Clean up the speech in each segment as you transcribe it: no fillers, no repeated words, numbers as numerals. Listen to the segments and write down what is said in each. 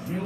Just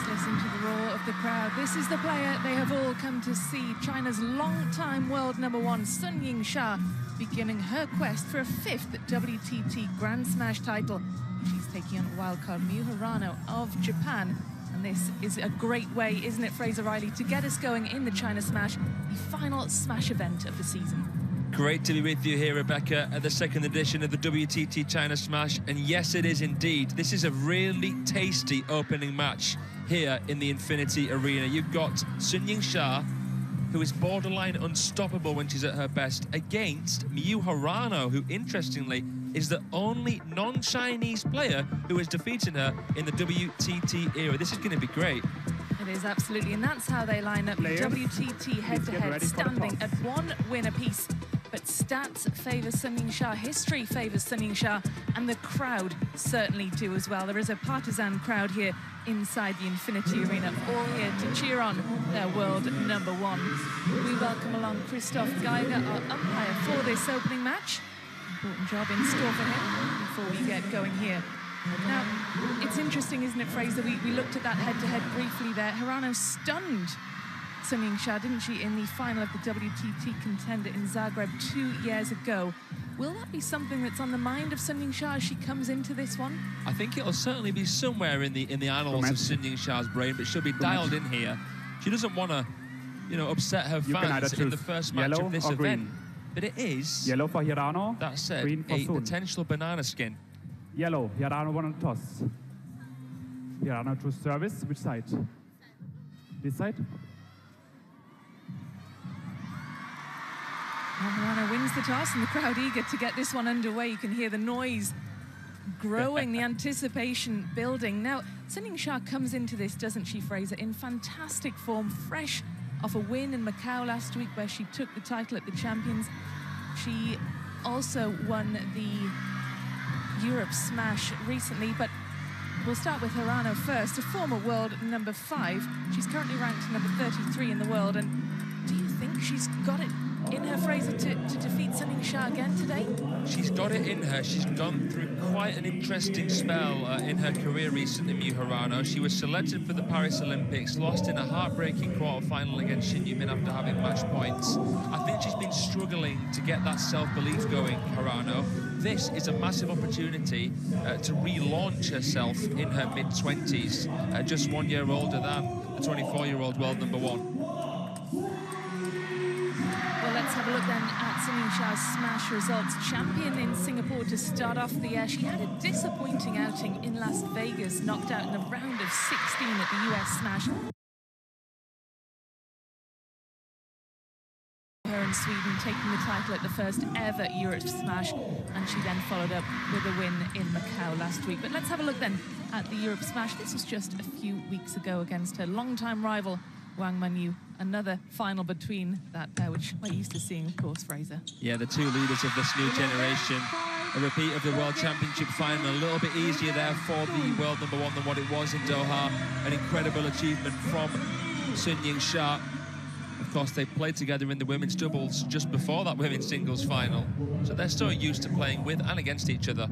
listen to the roar of the crowd. This is the player they have all come to see. China's long-time world #1, Sun Yingsha, beginning her quest for a 5th WTT Grand Smash title. She's taking on wildcard HIRANO of Japan. And this is a great way, isn't it, Fraser Riley, to get us going in the China Smash, the final Smash event of the season. Great to be with you here, Rebecca, at the 2nd edition of the WTT China Smash. And yes, it is indeed. This is a really tasty opening match here in the Infinity Arena. You've got Sun Yingsha, who is borderline unstoppable when she's at her best, against HIRANO, who, interestingly, is the only non-Chinese player who has defeated her in the WTT era. This is going to be great. It is, absolutely, and that's how they line up. The WTT head-to-head, standing at 1 win apiece. But stats favour Sun Yingsha, history favours Sun Yingsha, and the crowd certainly do as well. There is a partisan crowd here inside the Infinity Arena, all here to cheer on their world #1. We welcome along Christoph Geiger, our umpire for this opening match. Important job in store for him before we get going here. Now, it's interesting, isn't it, Fraser? We looked at that head-to-head briefly there. HIRANO stunned Sun Yingsha, didn't she, in the final of the WTT contender in Zagreb 2 years ago. Will that be something that's on the mind of Sun Yingsha as she comes into this one? I think it'll certainly be somewhere in the annals of Sun Yingsha's brain, but she'll be dialed in here. She doesn't want to, you know, upset her fans in the first match of this event. Green. But it is, yellow for HIRANO, that said, green for a Sun. potential banana skin. Yellow, HIRANO won on toss. HIRANO to service, which side? This side? HIRANO wins the toss, and the crowd eager to get this one underway. You can hear the noise growing, the anticipation building. Now, Sun Yingsha comes into this, doesn't she, Fraser, in fantastic form, fresh off a win in Macau last week where she took the title at the Champions. She also won the Europe Smash recently, but we'll start with HIRANO first, a former world #5. She's currently ranked number 33 in the world, and do you think she's got it in her, Fraser, to defeat Sun Yingsha again today? She's got it in her. She's gone through quite an interesting spell in her career recently, HIRANO. She was selected for the Paris Olympics, lost in a heartbreaking quarter-final against Shin Yumin after having match points. I think she's been struggling to get that self-belief going, HIRANO. This is a massive opportunity to relaunch herself in her mid-20s, just 1 year older than the 24-year-old world #1. Let's have a look then at Sun Yingsha's Smash results. Champion in Singapore to start off the year. She had a disappointing outing in Las Vegas, knocked out in the round of 16 at the US Smash. Her in Sweden taking the title at the first ever Europe Smash, and she then followed up with a win in Macau last week. But let's have a look then at the Europe Smash. This was just a few weeks ago against her longtime rival Wang Manyu. Another final between that pair, which we're used to seeing, of course, Fraser. Yeah, the two leaders of this new generation. A repeat of the World Championship final, a little bit easier there for the world #1 than what it was in Doha. An incredible achievement from Sun Yingsha. Of course, they played together in the women's doubles just before that women's singles final. So they're so used to playing with and against each other.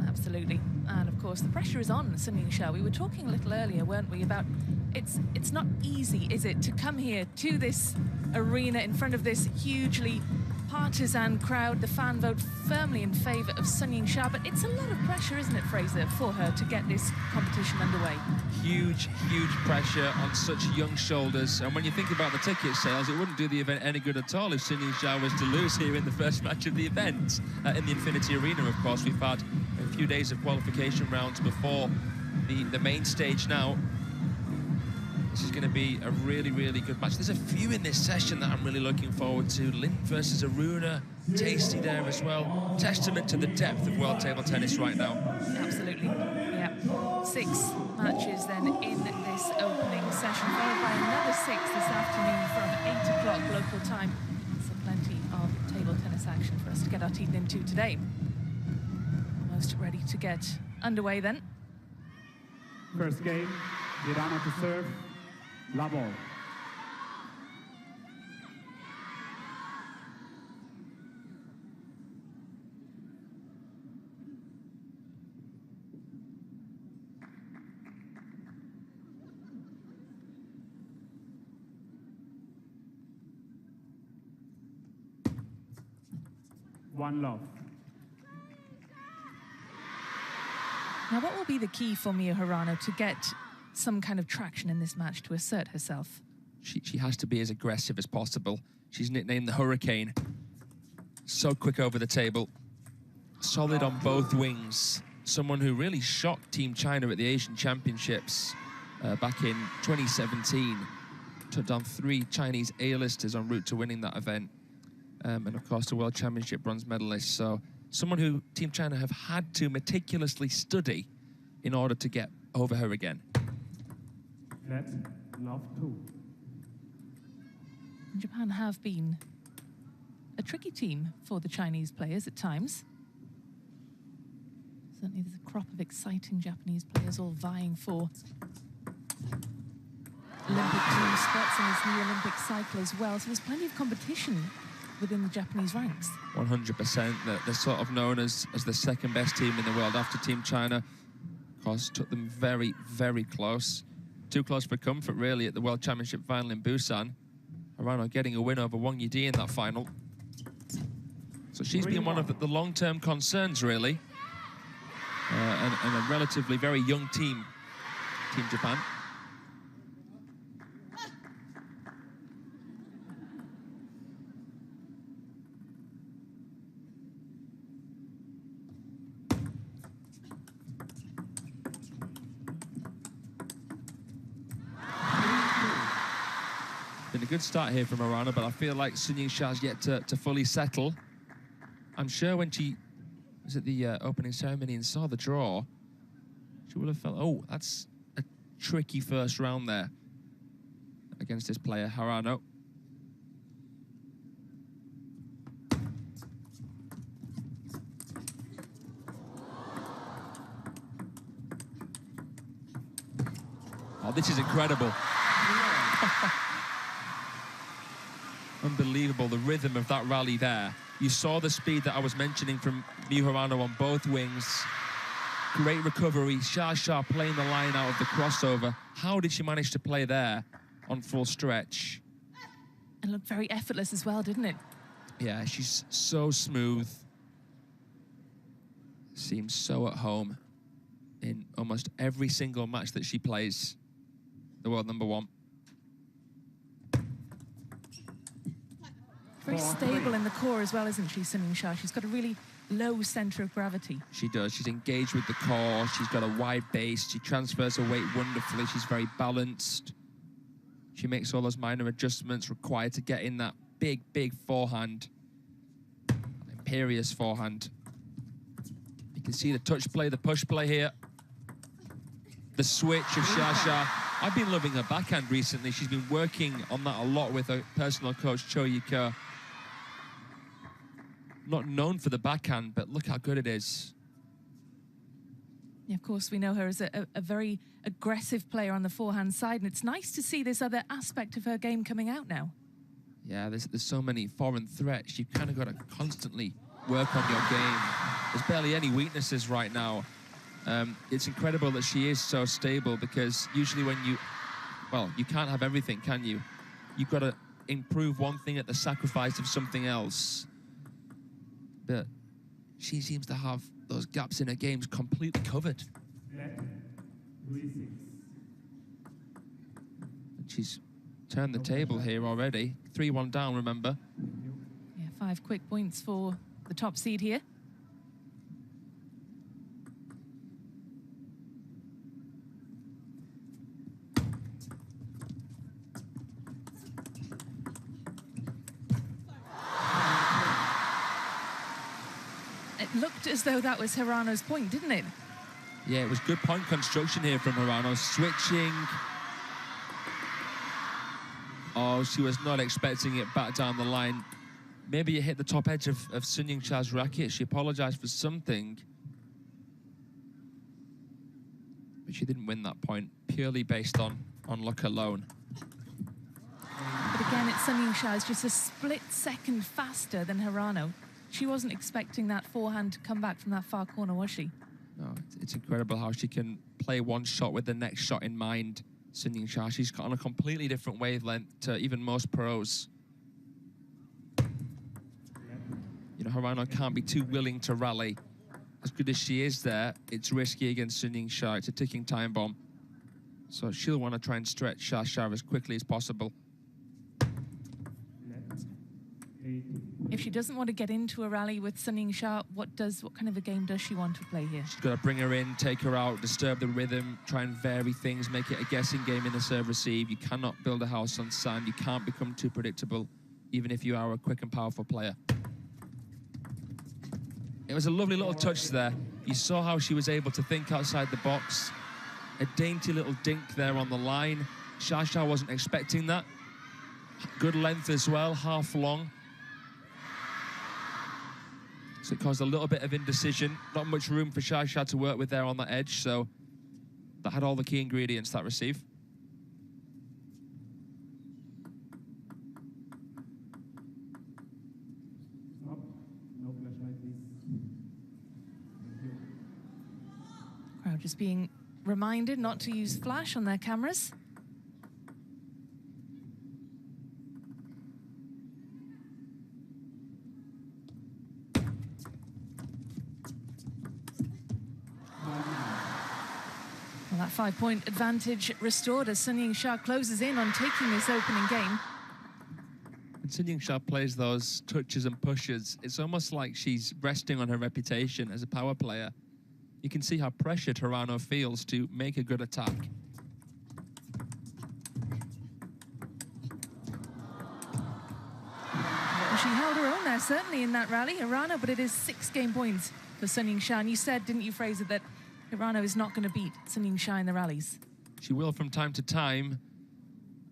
Absolutely. And of course, the pressure is on Sun Yingsha. We were talking a little earlier, weren't we, about it's not easy, is it, to come here to this arena in front of this hugely partisan crowd, the fan vote firmly in favour of Sun Yingsha, but it's a lot of pressure, isn't it, Fraser, for her to get this competition underway? Huge, huge pressure on such young shoulders. And when you think about the ticket sales, it wouldn't do the event any good at all if Sun Yingsha was to lose here in the first match of the event. In the Infinity Arena, of course, we've had a few days of qualification rounds before the main stage now. This is going to be a really, really good match. There's a few in this session that I'm really looking forward to. Lin versus Aruna, tasty there as well. Testament to the depth of world table tennis right now. Absolutely, yeah. 6 matches then in this opening session, followed by another 6 this afternoon from 8 o'clock local time. So plenty of table tennis action for us to get our teeth into today. Almost ready to get underway then. First game, HIRANO to serve, la ball. 1 love. Now, what will be the key for Miyu Hirano to get some kind of traction in this match to assert herself? She has to be as aggressive as possible. She's nicknamed the Hurricane. So quick over the table. Solid on both wings. Someone who really shocked Team China at the Asian Championships back in 2017. Took down 3 Chinese A-listers en route to winning that event. And of course, the World Championship bronze medalist. So someone who Team China have had to meticulously study in order to get over her again. Let's love 2. Japan have been a tricky team for the Chinese players at times. Certainly there's a crop of exciting Japanese players all vying for Olympic team spots in this new Olympic cycle as well. So there's plenty of competition within the Japanese ranks. 100%. They're sort of known as the second best team in the world after Team China. Of course, took them very, very close. Too close for comfort, really, at the World Championship final in Busan. Hirano getting a win over Wang Yidi in that final. So she's been one of the long-term concerns, really. And a relatively very young team, Team Japan. Been a good start here from Hirano, but I feel like Sun Yingsha's yet to fully settle. I'm sure when she was at the opening ceremony and saw the draw, she would have felt, oh, that's a tricky first round there against this player, Hirano. Oh, this is incredible. Unbelievable, the rhythm of that rally there. You saw the speed that I was mentioning from Miyu Hirano on both wings. Great recovery, Xia playing the line out of the crossover. How did she manage to play there on full stretch? And looked very effortless as well, didn't it? Yeah, she's so smooth. Seems so at home in almost every single match that she plays. The world #1. Very stable in the core as well, isn't she, Sun Yingsha? She's got a really low centre of gravity. She does. She's engaged with the core. She's got a wide base. She transfers her weight wonderfully. She's very balanced. She makes all those minor adjustments required to get in that big, big forehand. Imperious forehand. You can see the touch play, the push play here. The switch of Xia. I've been loving her backhand recently. She's been working on that a lot with her personal coach, Cho Yiko. Not known for the backhand, but look how good it is. Yeah, of course, we know her as a very aggressive player on the forehand side, and it's nice to see this other aspect of her game coming out now. Yeah, there's so many foreign threats. You've kind of got to constantly work on your game. There's barely any weaknesses right now. It's incredible that she is so stable, because usually when you can't have everything, can you? You've got to improve one thing at the sacrifice of something else. But she seems to have those gaps in her games completely covered. And she's turned the table here already. 3-1 down, remember? Yeah, 5 quick points for the top seed here. It looked as though that was Hirano's point, didn't it? Yeah, it was good point construction here from Hirano. Switching. Oh, she was not expecting it back down the line. Maybe it hit the top edge of Sun Yingsha's racket. She apologized for something. But she didn't win that point, purely based on luck alone. But again, it's Sun Yingsha is just a split second faster than Hirano. She wasn't expecting that forehand to come back from that far corner, was she? No, it's incredible how she can play one shot with the next shot in mind. Sun Yingsha, she's on a completely different wavelength to even most pros. you know, Hirano can't be too willing to rally. As good as she is there, it's risky against Sun Yingsha. It's a ticking time bomb. So she'll want to try and stretch Xia as quickly as possible. If she doesn't want to get into a rally with Sun Yingsha, what kind of a game does she want to play here? She's got to bring her in, take her out, disturb the rhythm, try and vary things, make it a guessing game in the serve-receive. You cannot build a house on sand. You can't become too predictable, even if you are a quick and powerful player. It was a lovely little touch there. You saw how she was able to think outside the box. A dainty little dink there on the line. Xia wasn't expecting that. Good length as well, half long. So it caused a little bit of indecision. Not much room for Xia to work with there on the edge, so that had all the key ingredients, that receive. Crowd just being reminded not to use flash on their cameras. Well, that 5-point advantage restored as Sun Yingsha closes in on taking this opening game. When Sun Yingsha plays those touches and pushes, it's almost like she's resting on her reputation as a power player. You can see how pressured Hirano feels to make a good attack. Well, she held her own there, certainly in that rally, Hirano, but it is 6 game points for Sun Yingsha. And you said, didn't you, Fraser, that Hirano is not going to beat Sun Yingsha in the rallies? She will from time to time,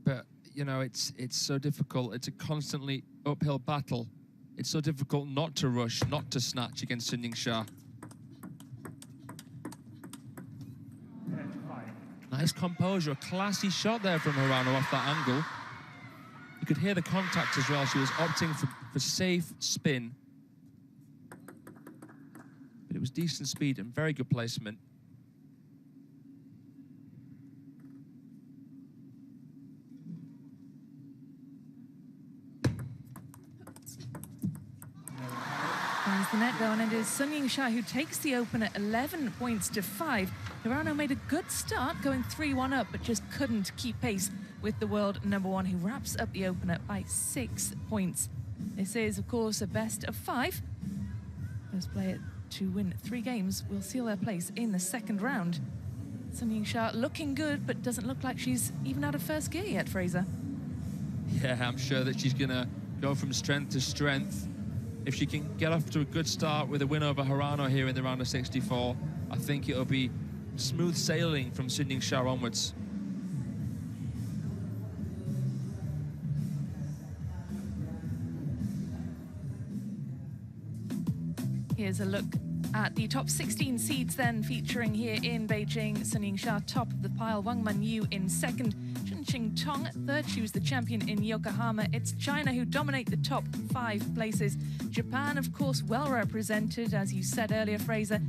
but, you know, it's so difficult. It's a constantly uphill battle. It's so difficult not to rush, not to snatch against Sun Yingsha. Nice composure, a classy shot there from Hirano off that angle. You could hear the contact as well. She was opting for safe spin. But it was decent speed and very good placement. Finds the net though, and it is Sun Yingsha who takes the opener 11 points to 5. Hirano made a good start, going 3-1 up, but just couldn't keep pace with the world #1, who wraps up the opener by 6 points. This is, of course, a best of 5. First player to win 3 games will seal their place in the second round. Sun Yingsha looking good, but doesn't look like she's even out of first gear yet, Fraser. Yeah, I'm sure that she's going to go from strength to strength. If she can get off to a good start with a win over Hirano here in the round of 64, I think it'll be smooth sailing from Sun Yingsha onwards. Here's a look at the top 16 seeds then, featuring here in Beijing. Sun Yingsha top of the pile, Wang Manyu in second, Chun Tong third. She was the champion in Yokohama. It's China who dominate the top 5 places. Japan, of course, well represented, as you said earlier, Fraser.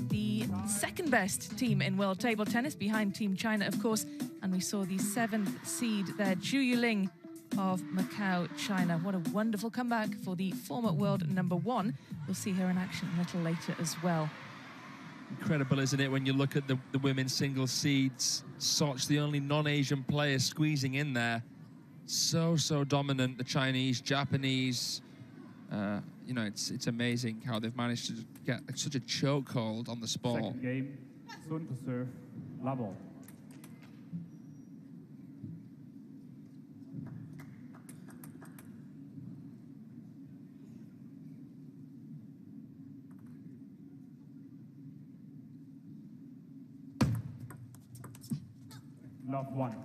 The second best team in world table tennis, behind Team China, of course. And we saw the 7th seed there, Zhu Yuling of Macau, China. What a wonderful comeback for the former world #1. We'll see her in action a little later as well. Incredible, isn't it, when you look at the women's single seeds? Soch, the only non-Asian player squeezing in there. So dominant, the Chinese, Japanese. You know, it's amazing how they've managed to get such a chokehold on the sport. Second game, Sun to serve, level. Love 1.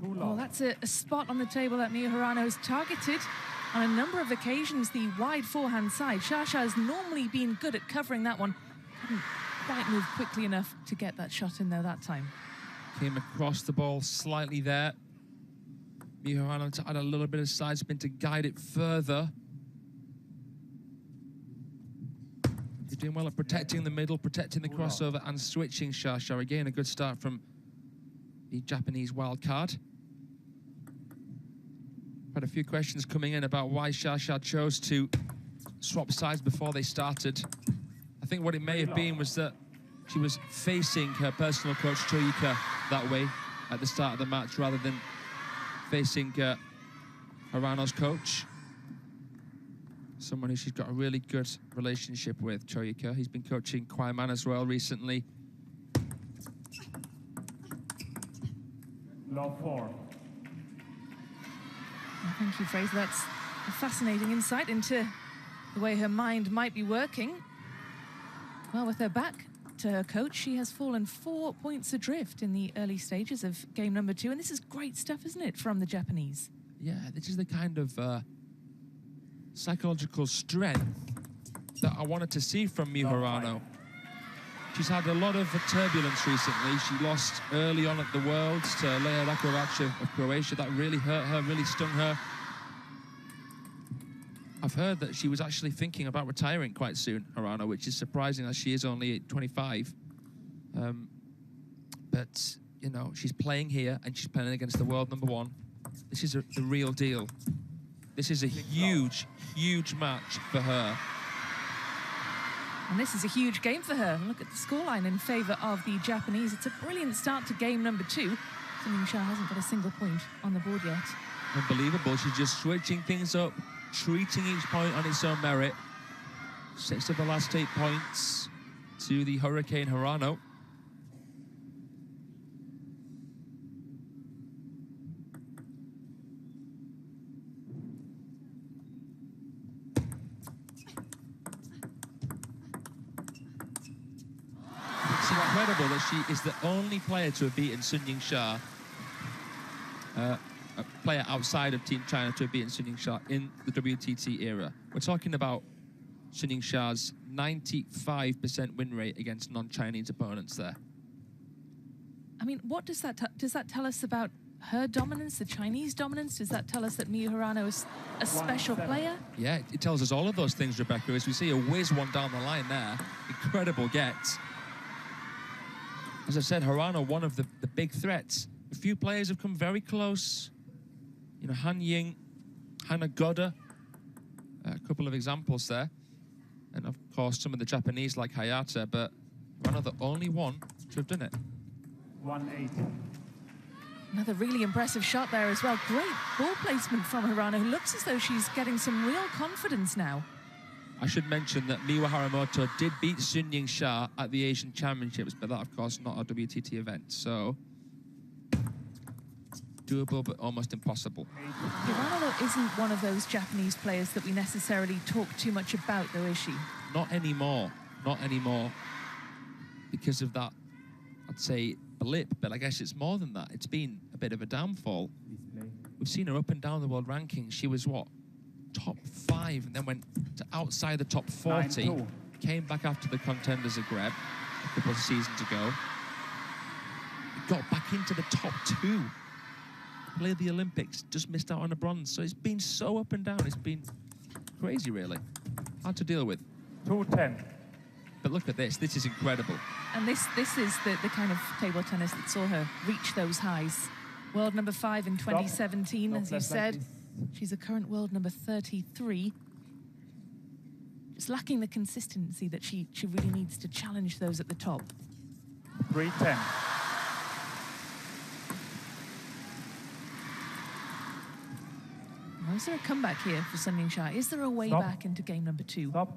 Well, that's a spot on the table that Miyu Hirano has targeted on a number of occasions, the wide forehand side. Xia has normally been good at covering that one. Couldn't quite move quickly enough to get that shot in there that time. Came across the ball slightly there. HIRANO to add a little bit of side spin to guide it further. You're doing well at protecting the middle, protecting the crossover, and switching Xia. Again, a good start from the Japanese wild card. Had a few questions coming in about why Xia chose to swap sides before they started. I think what it may have been was that she was facing her personal coach, Choyika, that way at the start of the match, rather than facing HIRANO's coach. Someone who she's got a really good relationship with, Choyika. He's been coaching Kwaiman as well recently. Love 4. Well, thank you, Fraser. That's a fascinating insight into the way her mind might be working. Well, with her back to her coach, she has fallen 4 points adrift in the early stages of game number 2. And this is great stuff, isn't it, from the Japanese? Yeah, this is the kind of psychological strength that I wanted to see from HIRANO. She's had a lot of turbulence recently. She lost early on at the Worlds to Lea Rakovac of Croatia. That really hurt her, really stung her. I've heard that she was actually thinking about retiring quite soon, HIRANO, which is surprising as she is only 25. But, you know, she's playing here and she's playing against the world #1. This is the real deal. This is a huge, huge match for her. And this is a huge game for her. Look at the scoreline in favour of the Japanese. It's a brilliant start to game number 2. Yingsha hasn't got a single point on the board yet. Unbelievable. She's just switching things up, treating each point on its own merit. 6 of the last 8 points to the Hurricane HIRANO. It's incredible that she is the only player to have beaten Sun Yingsha, a player outside of Team China to have beaten Sun Yingsha in the WTT era. We're talking about Sun Yingsha's 95% win rate against non-Chinese opponents there. I mean, what does that tell us about her dominance, the Chinese dominance? Does that tell us that HIRANO is a special player? Yeah, it tells us all of those things, Rebecca, as we see a whiz one down the line there. Incredible get. As I said, HIRANO, one of the big threats. A few players have come very close. You know, Han Ying, Hana Goda, a couple of examples there. And of course, some of the Japanese like Hayata, but HIRANO the only one to have done it. 1-8. Another really impressive shot there as well. Great ball placement from HIRANO, who looks as though she's getting some real confidence now. I should mention that Miwa Haramoto did beat Sun Yingsha at the Asian Championships, but that, of course, not a WTT event, so doable, but almost impossible. HIRANO isn't one of those Japanese players that we necessarily talk too much about, though, is she? Not anymore. Not anymore. Because of that, I'd say, blip, but I guess it's more than that. It's been a bit of a downfall. We've seen her up and down the world rankings. She was, what, top 5, and then went to outside the top 40. 9-2. Came back after the Contenders Zagreb a couple of seasons ago. Got back into the top 2. Played the Olympics, just missed out on a bronze. So it's been so up and down. It's been crazy, really. Hard to deal with. 2-10. But look at this. This is incredible. And this is the kind of table tennis that saw her reach those highs. World number 5 in 2017, Stop. as you Left said. practice. She's a current world number 33. Just lacking the consistency that she really needs to challenge those at the top. 3-10. Now, is there a comeback here for Sun Yingsha? Is there a way Stop. back into game number 2? Stop.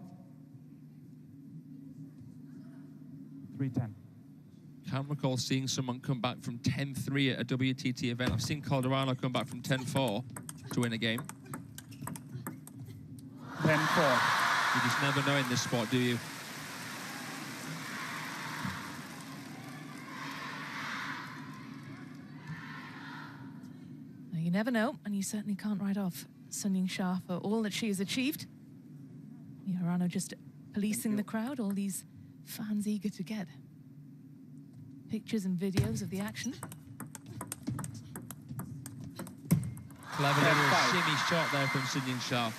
3-10. Can't recall seeing someone come back from 10-3 at a WTT event. I've seen Calderano come back from 10-4 to win a game. 10-4. You just never know in this sport, do you? Now, you never know, and you certainly can't write off Sun Yingsha for all that she has achieved. HIRANO just policing the crowd, all these fans eager to get pictures and videos of the action. Clever little shimmy shot there from Sun Yingsha.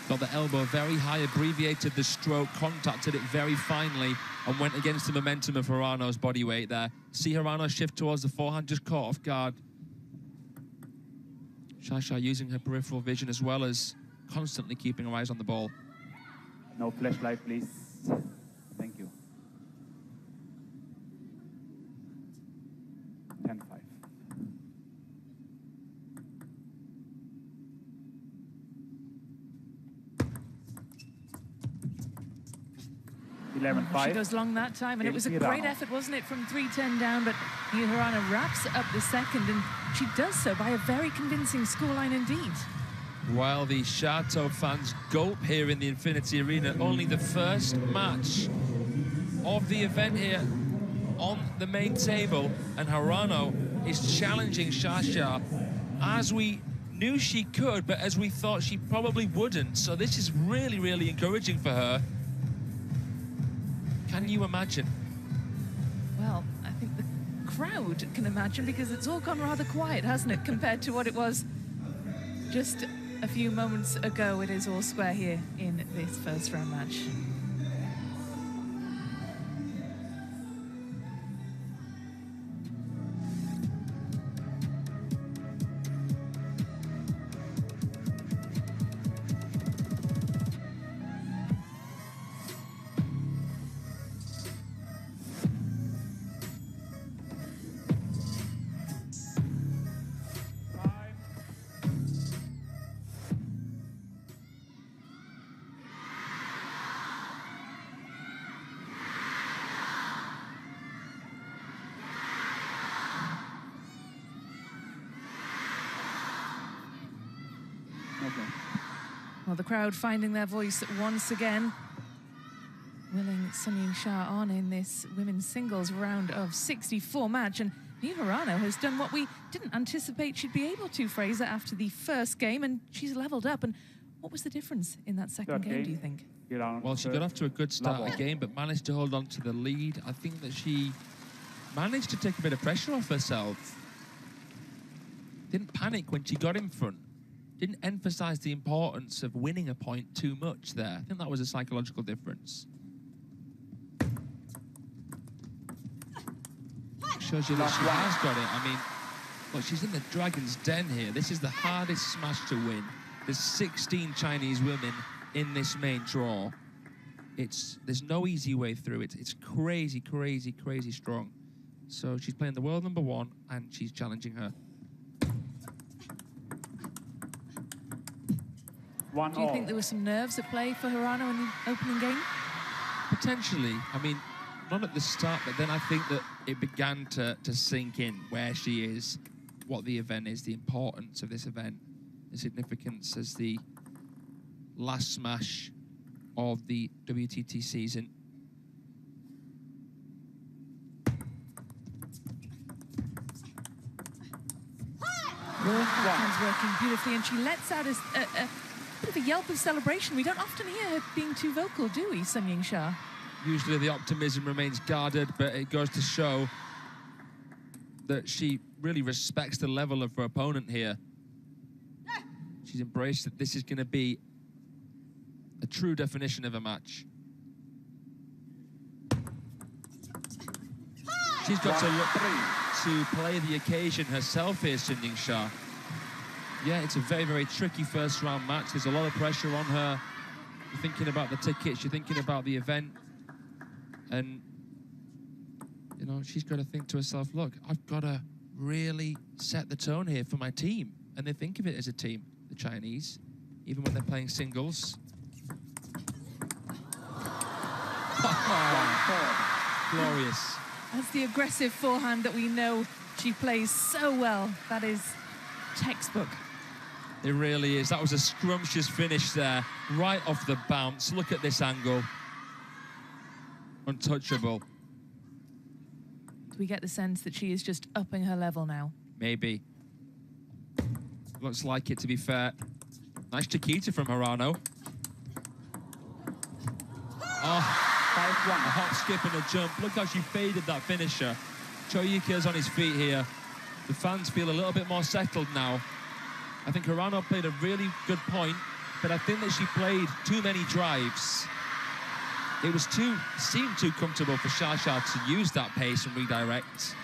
Got the elbow very high, abbreviated the stroke, contacted it very finely, and went against the momentum of HIRANO's body weight there. See HIRANO shift towards the forehand, just caught off guard. Xia using her peripheral vision as well as constantly keeping her eyes on the ball. No flashlight, please. Thank you. 10-5. 11-5. She goes long that time, and it was a great effort, wasn't it, from 3-10 down, but HIRANO wraps up the second, and she does so by a very convincing scoreline indeed. While the Chateau fans gulp here in the Infinity Arena, only the first match of the event here on the main table, and HIRANO is challenging Xia as we knew she could, but as we thought she probably wouldn't. So this is really, really encouraging for her. Can you imagine? Well, I think the crowd can imagine, because it's all gone rather quiet, hasn't it, compared to what it was just a few moments ago. It is all square here in this first round match. Well, the crowd finding their voice once again, willing Sun Yingsha on in this women's singles round of 64 match. And HIRANO has done what we didn't anticipate she'd be able to, Fraser, after the first game, and she's leveled up. And what was the difference in that second game, do you think? Well, she got off to a good start again, but managed to hold on to the lead. I think that she managed to take a bit of pressure off herself. Didn't panic when she got in front. Didn't emphasize the importance of winning a point too much there. I think that was a psychological difference. Shows you that she has got it. I mean, look, she's in the Dragon's Den here. This is the hardest smash to win. There's 16 Chinese women in this main draw. There's no easy way through it. It's crazy, crazy, crazy strong. So she's playing the world number one, and she's challenging her. Do you think there were some nerves at play for HIRANO in the opening game? Potentially. I mean, not at the start, but then I think that it began to sink in where she is, what the event is, the importance of this event, the significance as the last smash of the WTT season. Hands working beautifully, and she lets out a bit of a yelp of celebration. We don't often hear her being too vocal, do we, Sun Yingsha? Usually the optimism remains guarded, but it goes to show that she really respects the level of her opponent here. She's embraced that this is going to be a true definition of a match. She's got to look to play the occasion herself here, Sun Yingsha. Yeah, it's a very, very tricky first round match. There's a lot of pressure on her. You're thinking about the tickets, you're thinking about the event. And, you know, she's got to think to herself, look, I've got to really set the tone here for my team. And they think of it as a team, the Chinese, even when they're playing singles. Glorious. That's the aggressive forehand that we know she plays so well. That is textbook. It really is. That was a scrumptious finish there, right off the bounce. Look at this angle. Untouchable. Do we get the sense that she is just upping her level now? Maybe. Looks like it, to be fair. Nice Chiquita from HIRANO. Oh, a hop, skip and a jump. Look how she faded that finisher. Choyuki's on his feet here. The fans feel a little bit more settled now. I think HIRANO played a really good point, but I think that she played too many drives. It was seemed too comfortable for Xia to use that pace and redirect.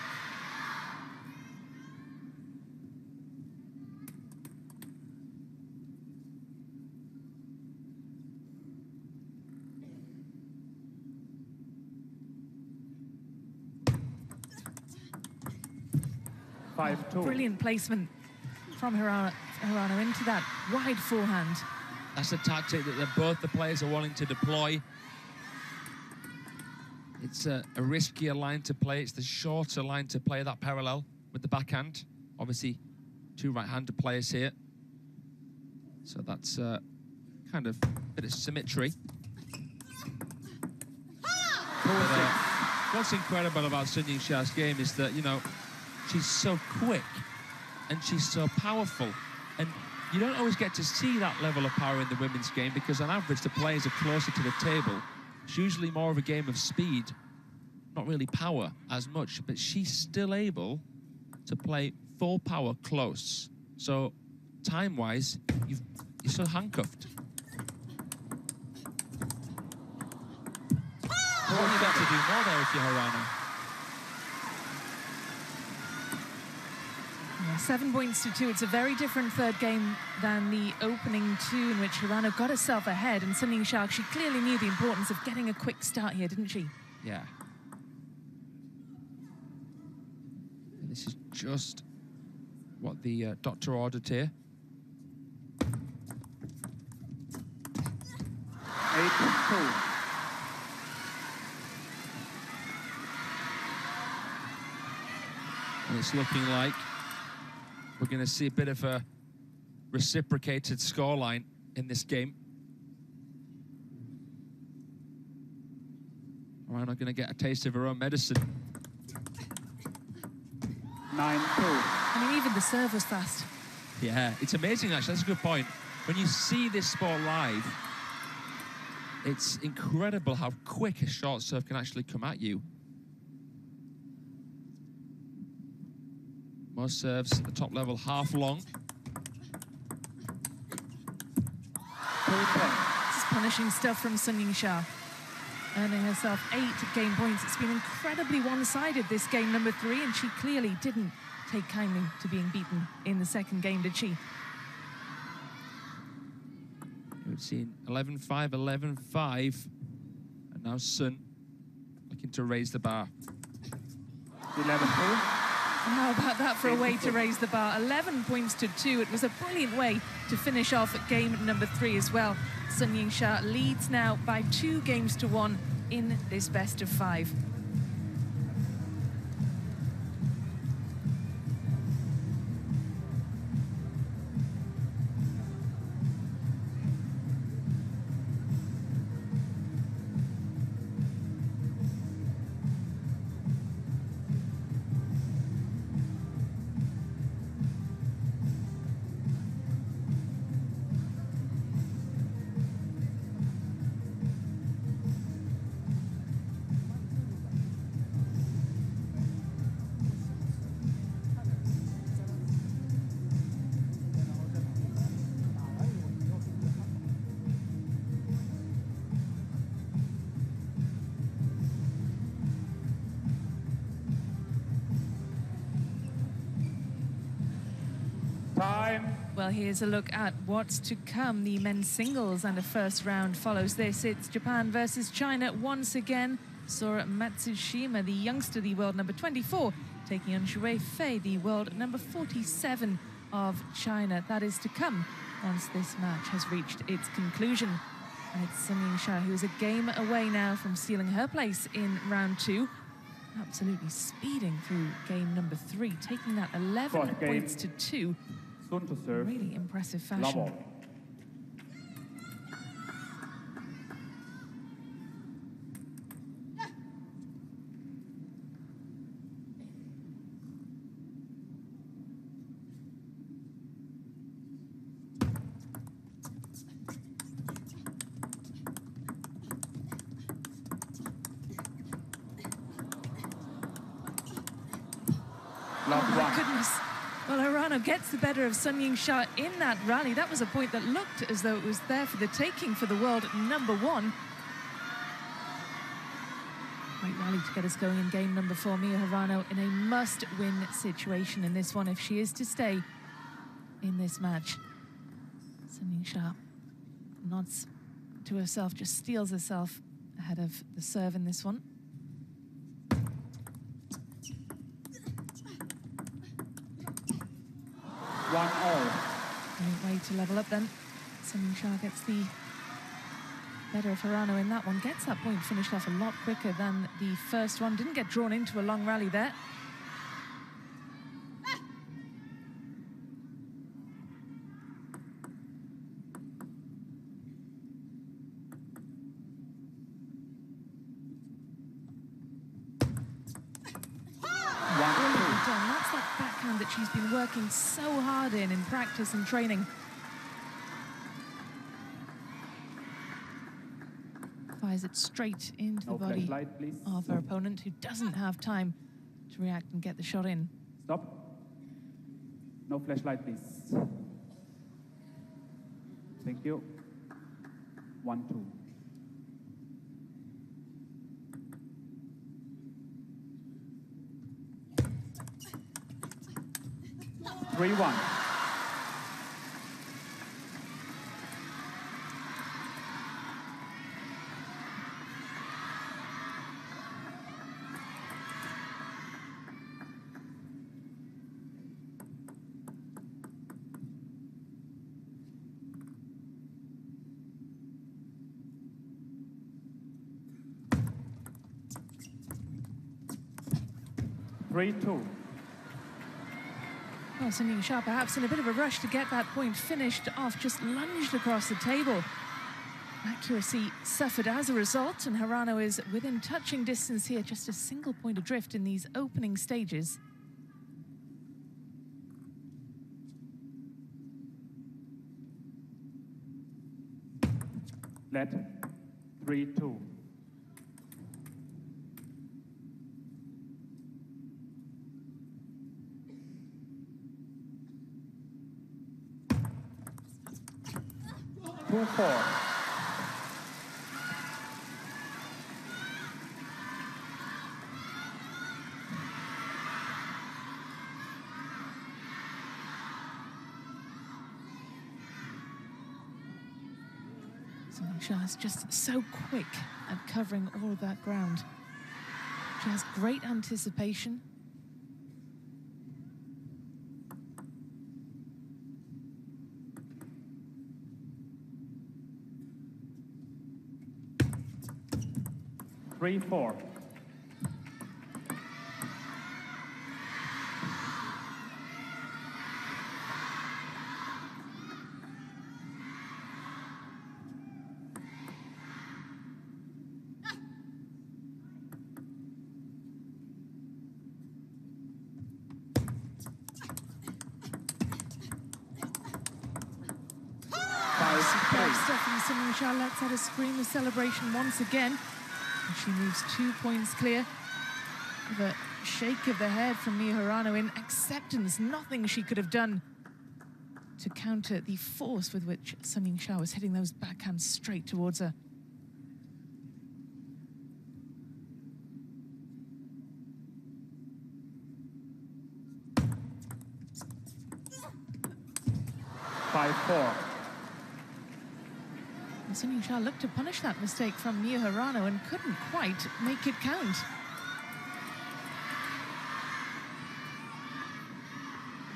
Brilliant placement from HIRANO into that wide forehand. That's a tactic that both the players are wanting to deploy. It's a riskier line to play. It's the shorter line to play, that parallel with the backhand. Obviously, two right-handed players here. So that's kind of a bit of symmetry. But, what's incredible about Sun Yingsha's game is that, you know, she's so quick and she's so powerful. And you don't always get to see that level of power in the women's game because on average the players are closer to the table. It's usually more of a game of speed, not really power as much, but she's still able to play full power close. So time-wise, you're still handcuffed. What are you got to do more there if you're HIRANO? Yeah, 7 points to 2. It's a very different third game than the opening two in which HIRANO got herself ahead, and Sun Yingsha, she clearly knew the importance of getting a quick start here, didn't she? Yeah. And this is just what the doctor ordered here. 8-2. And it's looking like we're going to see a bit of a reciprocated scoreline in this game. HIRANO going to get a taste of her own medicine. 9-2. I mean, even the serve was fast. Yeah, it's amazing, actually. That's a good point. When you see this sport live, it's incredible how quick a short serve can actually come at you. Most serves at the top level half long. This is punishing stuff from Sun Yingsha, earning herself 8 game points. It's been incredibly one-sided, this game number 3, and she clearly didn't take kindly to being beaten in the second game, did she? We've seen 11-5, 11-5, and now Sun looking to raise the bar. 11-2. How about that for a way to raise the bar? 11 points to 2. It was a brilliant way to finish off game number 3 as well. Sun Yingsha leads now by 2 games to 1 in this best of 5. Well, here's a look at what's to come. The men's singles and a first round follows this. It's Japan versus China once again. Sora Matsushima, the youngster, the world number 24, taking on Shui Fei, the world number 47 of China. That is to come once this match has reached its conclusion. And it's Sun Yingsha, who is a game away now from sealing her place in round 2. Absolutely speeding through game number 3, taking that 11 points to 2. To serve. Really impressive fashion. Level. Oh my goodness. Well, Hirano gets the better of Sun Yingsha in that rally. That was a point that looked as though it was there for the taking for the world #1. Great rally to get us going in game number 4. Mia Hirano in a must-win situation in this one if she is to stay in this match. Sun Yingsha nods to herself, just steals herself ahead of the serve in this one. 1-all. Great way to level up then. Sun Yingsha gets the better of Hirano in that one. Gets that point finished off a lot quicker than the first one. Didn't get drawn into a long rally there. That's that backhand that she's been working so hard in practice and training. Fires it straight into the body of her opponent, who doesn't have time to react and get the shot in. Stop. No flashlight, please. Thank you. 1-2. 3-1. Well, Sun Yingsha perhaps in a bit of a rush to get that point finished off, just lunged across the table. Accuracy suffered as a result, and Hirano is within touching distance here, just a single point adrift in these opening stages. Let 3-2. 2-4. Sun Yingsha is just so quick at covering all of that ground. She has great anticipation. 3-4. Superb stuff from Sun Yingsha. Lets out a scream of celebration once again. And she moves 2 points clear. With a shake of the head from Mia Hirano in acceptance. Nothing she could have done to counter the force with which Sun Yingsha was hitting those backhands straight towards her. Sun Yingsha looked to punish that mistake from Mia Hirano and couldn't quite make it count.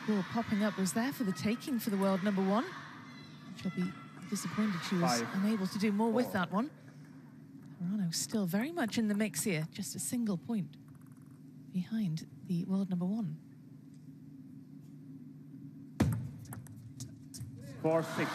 The ball popping up was there for the taking for the world #1. She'll be disappointed she was unable to do more with that one. Hirano still very much in the mix here, just a single point behind the world #1. 4-6.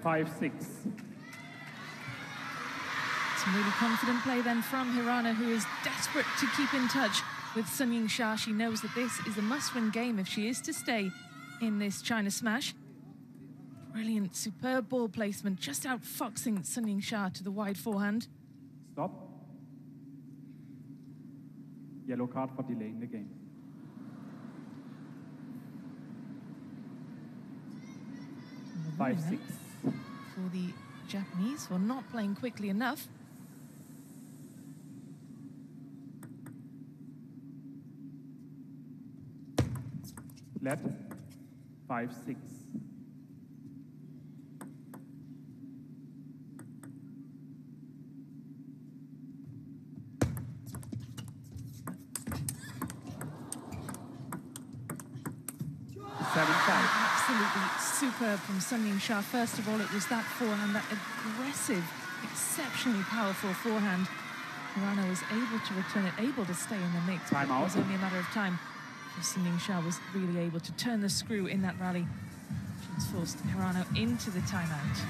5-6. Some really confident play then from Hirano, who is desperate to keep in touch with Sun Yingsha. She knows that this is a must-win game if she is to stay in this China Smash. Brilliant, superb ball placement, just outfoxing Sun Yingsha to the wide forehand. Stop. Yellow card for delaying the game. Really 5-6. For the Japanese for not playing quickly enough. Let. 5-6. Absolutely superb from Sun Yingsha. First of all, it was that forehand, that aggressive, exceptionally powerful forehand. Hirano was able to return it, able to stay in the mix. But it was only a matter of time before Sun Yingsha was really able to turn the screw in that rally. She was forced Hirano into the timeout.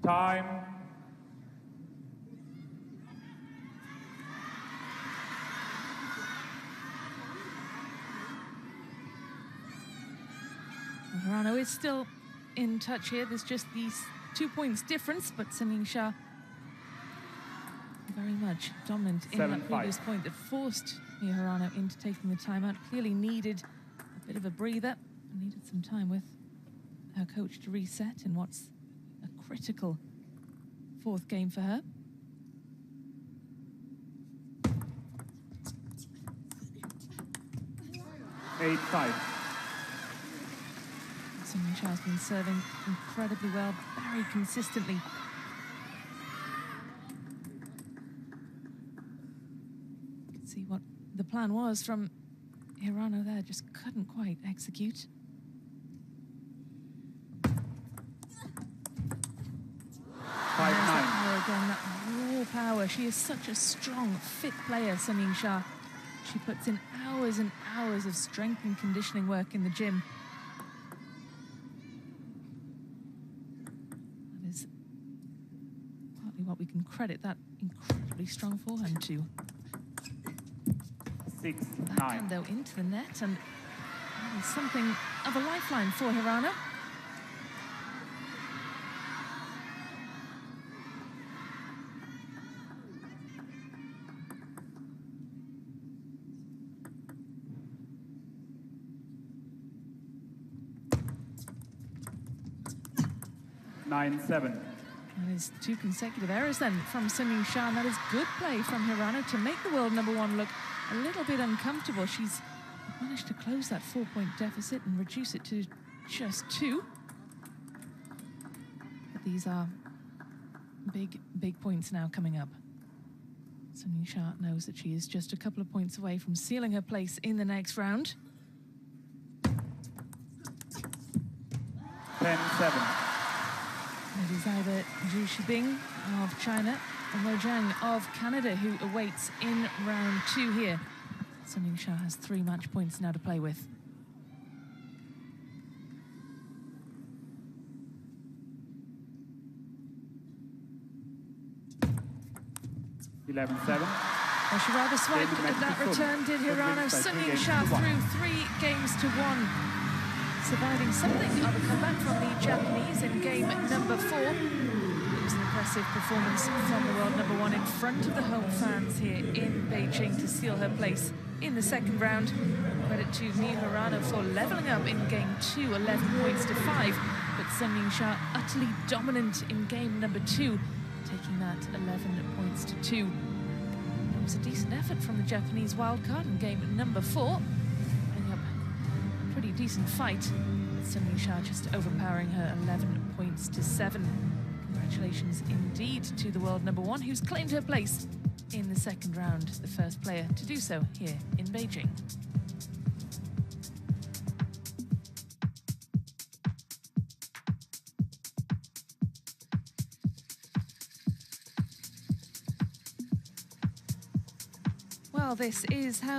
Time. Hirano is still in touch here. There's just these 2 points difference, but Sun Yingsha very much dominant in that previous point that forced Hirano into taking the timeout. Clearly needed a bit of a breather and needed some time with her coach to reset in what's a critical fourth game for her. Eight, 5. Sun Yingsha has been serving incredibly well, very consistently. You can see what the plan was from Hirano there, just couldn't quite execute. Five, there's 9. that power again, that raw power. She is such a strong, fit player, Sun Yingsha. She puts in hours and hours of strength and conditioning work in the gym. That is partly what we can credit that incredibly strong forehand to. 6, 9. Backhand, though, into the net, and that is something of a lifeline for Hirano. Nine, 7. That is 2 consecutive errors then from Sun Yingsha, and that is good play from Hirano to make the world #1 look a little bit uncomfortable. She's managed to close that 4-point deficit and reduce it to just 2. But these are big, big points now coming up. Sun Yingsha knows that she is just a couple of points away from sealing her place in the next round. 10, 7. It is either Zhu Shibing of China or Mo Zhang of Canada who awaits in round 2 here. Sun Yingsha has 3 match points now to play with. Eleven, 7. Well, she rather swiped at that return, did Hirano. Sun Yingsha through 3 games to 1. Surviving something of a comeback from the Japanese in game #4. It was an impressive performance from the world #1. one in front of the home fans here in Beijing to seal her place in the second round. Credit to HIRANO for leveling up in game 2, 11 points to 5. But Sun Yingsha utterly dominant in game number 2, taking that 11 points to 2. It was a decent effort from the Japanese wildcard in game number 4, putting up a pretty decent fight. But Sun Yingsha just overpowering her 11 points to 7. Congratulations indeed to the world number 1, who's claimed her place in the second round, the first player to do so here in Beijing. Well, this is how